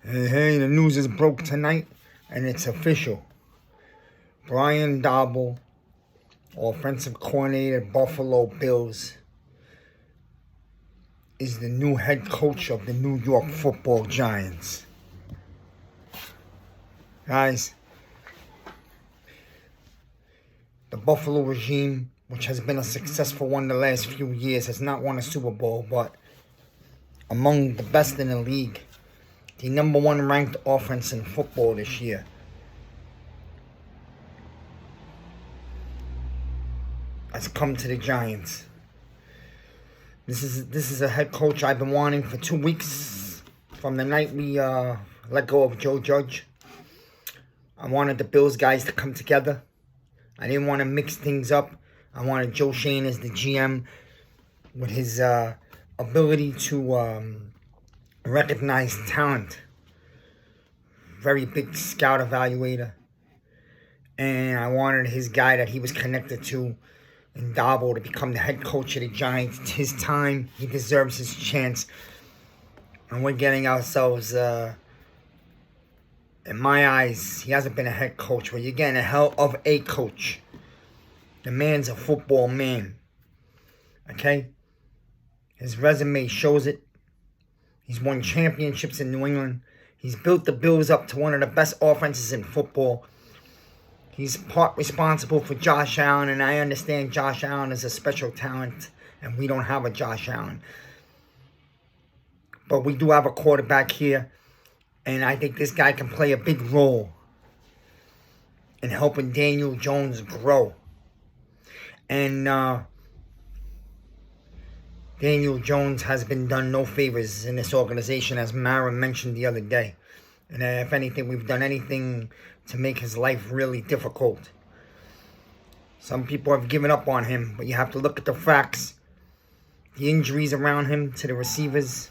Hey, the news is broke tonight, and it's official. Brian Daboll, offensive coordinator at Buffalo Bills, is the new head coach of the New York Football Giants. Guys, the Buffalo regime, which has been a successful one the last few years, has not won a Super Bowl, but among the best in the league. The number one ranked offense in football this year. Has come to the Giants. This is a head coach I've been wanting for 2 weeks from the night we let go of Joe Judge. I wanted the Bills guys to come together. I didn't want to mix things up. I wanted Joe Schoen as the GM with his ability to recognize talent. Very big scout evaluator. And I wanted his guy that he was connected to in Daboll to become the head coach of the Giants. It's his time. He deserves his chance. And we're getting ourselves, in my eyes, he hasn't been a head coach, but you're getting a hell of a coach. The man's a football man. Okay? His resume shows it. He's won championships in New England. He's built the Bills up to one of the best offenses in football. He's part responsible for Josh Allen, and I understand Josh Allen is a special talent, and we don't have a Josh Allen. But we do have a quarterback here, and I think this guy can play a big role in helping Daniel Jones grow. And Daniel Jones has been done no favors in this organization, as Mara mentioned the other day. And if anything, we've done anything to make his life really difficult. Some people have given up on him, but you have to look at the facts. The injuries around him to the receivers,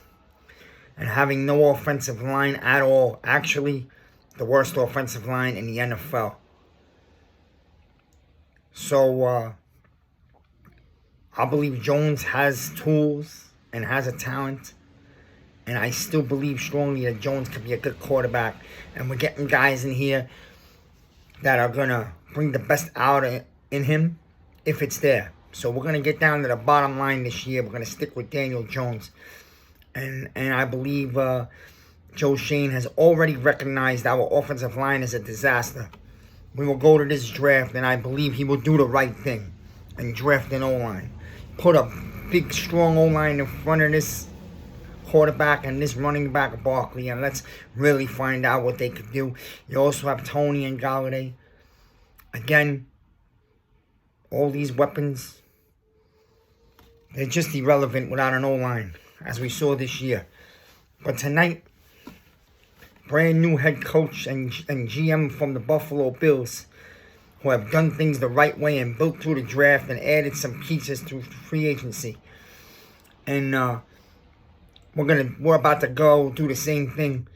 and having no offensive line at all. Actually, the worst offensive line in the NFL. So, I believe Jones has tools and has a talent. And I still believe strongly that Jones could be a good quarterback. And we're getting guys in here that are going to bring the best out in him if it's there. So we're going to get down to the bottom line this year. We're going to stick with Daniel Jones. And I believe Joe Schoen has already recognized our offensive line as a disaster. We will go to this draft, and I believe he will do the right thing and draft an O-line. Put a big, strong O-line in front of this quarterback and this running back Barkley, and let's really find out what they could do. You also have Tony and Galladay. Again, all these weapons, they're just irrelevant without an O-line, as we saw this year. But tonight, brand new head coach and GM from the Buffalo Bills, who have done things the right way and built through the draft and added some pieces through free agency. And we're about to go do the same thing.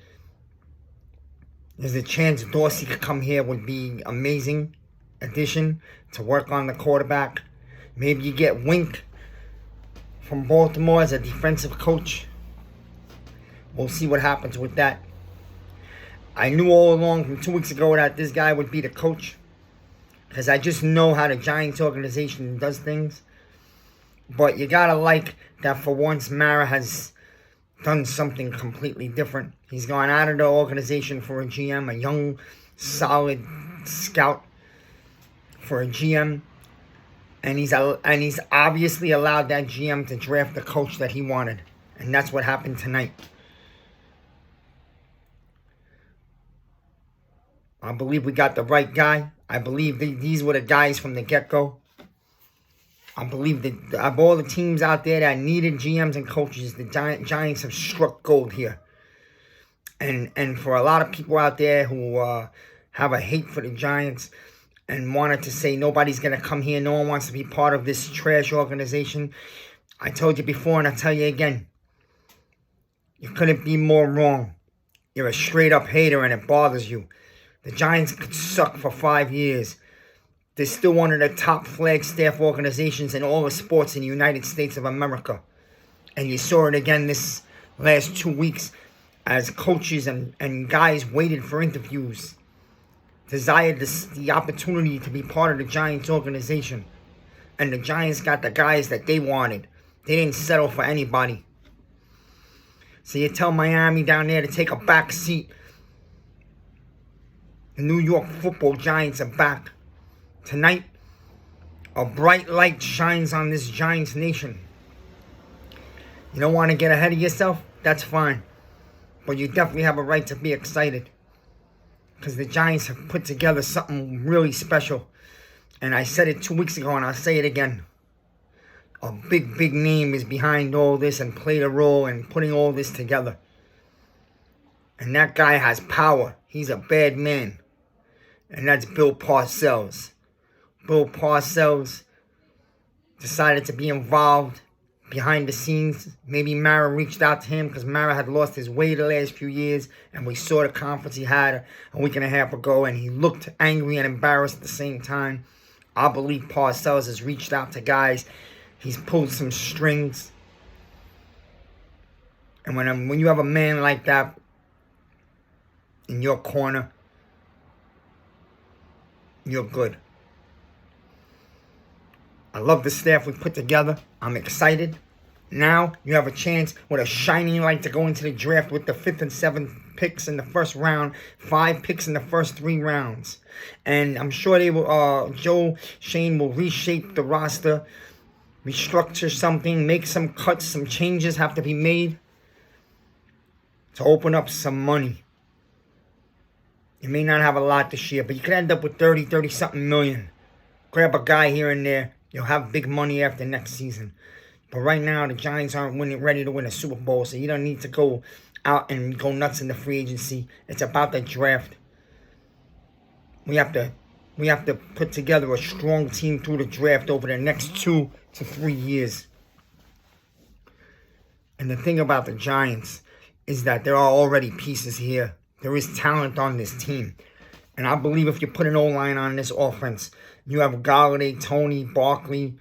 There's a chance Dorsey could come here, would be amazing addition to work on the quarterback. Maybe you get Wink from Baltimore as a defensive coach. We'll see what happens with that. I knew all along from 2 weeks ago that this guy would be the coach, because I just know how the Giants organization does things. But you gotta like that for once Mara has done something completely different. He's gone out of the organization for a GM, a young, solid scout for a GM. And he's obviously allowed that GM to draft the coach that he wanted. And that's what happened tonight. I believe we got the right guy. I believe these were the guys from the get-go. I believe that of all the teams out there that needed GMs and coaches, the Giants have struck gold here. And for a lot of people out there who have a hate for the Giants and wanted to say nobody's going to come here, no one wants to be part of this trash organization, I told you before and I'll tell you again, you couldn't be more wrong. You're a straight-up hater and it bothers you. The Giants could suck for 5 years. They're still one of the top Flagstaff organizations in all the sports in the United States of America. And you saw it again this last 2 weeks as coaches and guys waited for interviews, desired the opportunity to be part of the Giants organization. And the Giants got the guys that they wanted. They didn't settle for anybody. So you tell Miami down there to take a back seat. The New York Football Giants are back. Tonight, a bright light shines on this Giants nation. You don't want to get ahead of yourself? That's fine. But you definitely have a right to be excited. Because the Giants have put together something really special. And I said it 2 weeks ago and I'll say it again. A big, big name is behind all this and played a role in putting all this together. And that guy has power. He's a bad man. And that's Bill Parcells. Bill Parcells decided to be involved behind the scenes. Maybe Mara reached out to him because Mara had lost his way the last few years. And we saw the conference he had a week and a half ago. And he looked angry and embarrassed at the same time. I believe Parcells has reached out to guys. He's pulled some strings. And when you have a man like that in your corner, you're good. I love the staff we put together. I'm excited. Now you have a chance with a shining light to go into the draft with the 5th and 7th picks in the first round, 5 picks in the first 3 rounds. And I'm sure they will. Joe Schoen will reshape the roster, restructure something, make some cuts, some changes have to be made to open up some money. You may not have a lot this year, but you could end up with 30-something million. Grab a guy here and there. You'll have big money after next season. But right now, the Giants aren't ready to win a Super Bowl, so you don't need to go out and go nuts in the free agency. It's about the draft. We have to put together a strong team through the draft over the next 2 to 3 years. And the thing about the Giants is that there are already pieces here. There is talent on this team. And I believe if you put an O-line on this offense, you have Golladay, Tony, Barkley,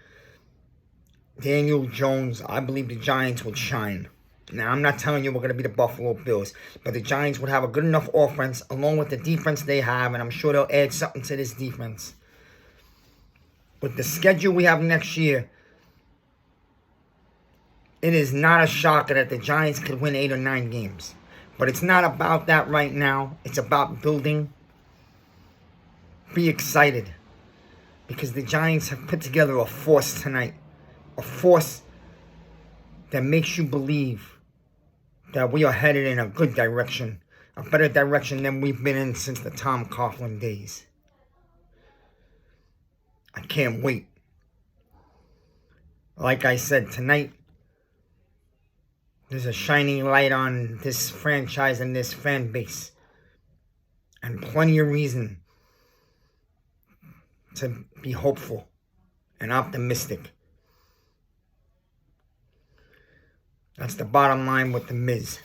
Daniel Jones, I believe the Giants would shine. Now, I'm not telling you we're going to be the Buffalo Bills, but the Giants would have a good enough offense along with the defense they have, and I'm sure they'll add something to this defense. With the schedule we have next year, it is not a shocker that the Giants could win 8 or 9 games. But it's not about that right now. It's about building. Be excited. Because the Giants have put together a force tonight. A force that makes you believe that we are headed in a good direction. A better direction than we've been in since the Tom Coughlin days. I can't wait. Like I said, tonight, there's a shining light on this franchise and this fan base. And plenty of reason to be hopeful and optimistic. That's the bottom line with The Miz.